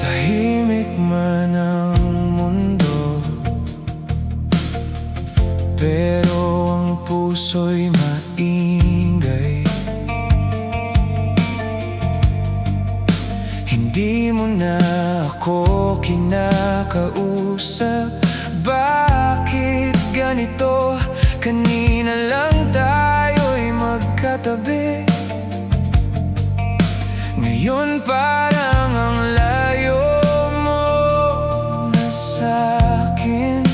Tahimik man ang mundo, pero ang puso'y maingay. Hindi mo na ako kinakausap. Bakit ganito? Kanina lang tayo'y magkatabi. Ngayon parang ang layo mo na sa'kin.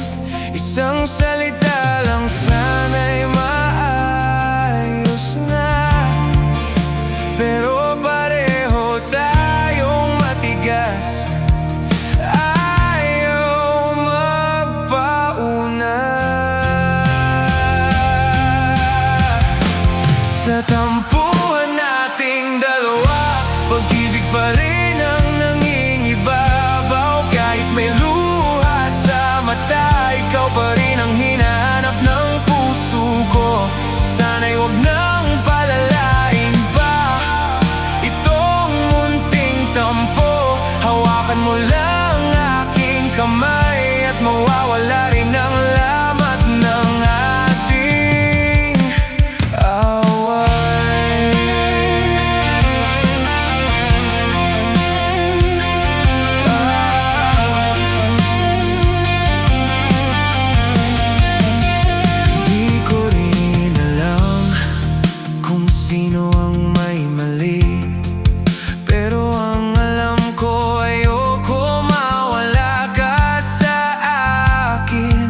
Isang salita lang sana'y maayos na, pero pareho tayong matigas. Ayaw magpauna. Sa tampuhan nating dalawa, pag-ibig pa rin ang nangingibabaw. Kahit may luha sa mata, ikaw pa rin ang hinahanap ng puso ko. Sana'y huwag nang palalain pa itong munting tampo. Hawakan mo lang aking kamay at mawawala rin ang lamat ng ating away. Di ko rin alam kung sino ang may mali, pero ang alam ko, ayoko mawala ka sa akin.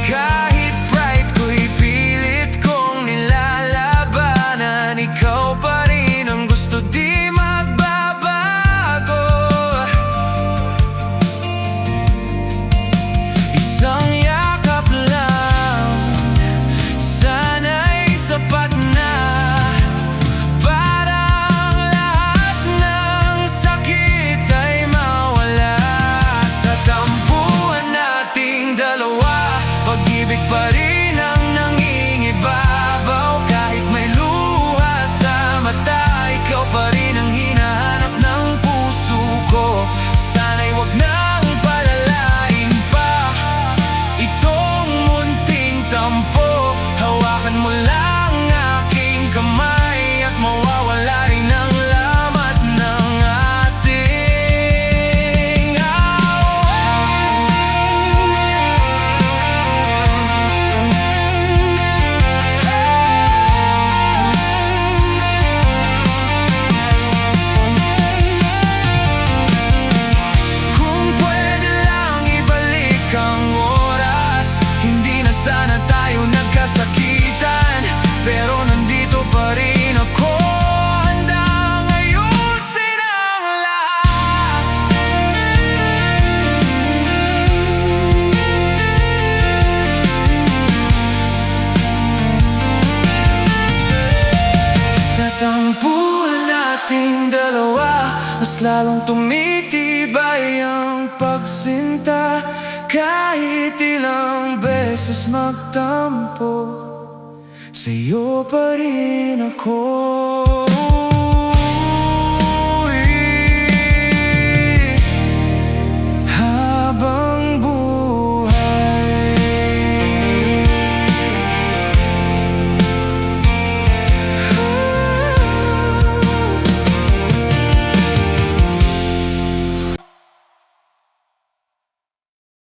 Kahit pride ko'y pilit kong nilalabanan, ikaw pa rin ang gusto, di magbabago. Isang yakap lang, sana'y sapat na, para ang lahat ng sakit ay mawala. Sa tampuhan nating dalawa, pag-ibig pa rin ang nangingibabaw. Kahit may luha sa mata, ikaw pa rin ang hinahanap ng puso ko. Sana'y huwag nang palalain pa itong munting tampo. Hawakan mo lang aking kamay at mawawala rin ang lamat ng ating Kung pwede lang ibalik ang oras, hindi na sana tayo nagkasakitan. Pero nandito pa rin ako, handang ayusin ang lahat. Sa tampuhan nating dalawa, mas lalong tumitibay ang pagsinta. Kahit ilang beses magtampo, sa'yo pa rin ako.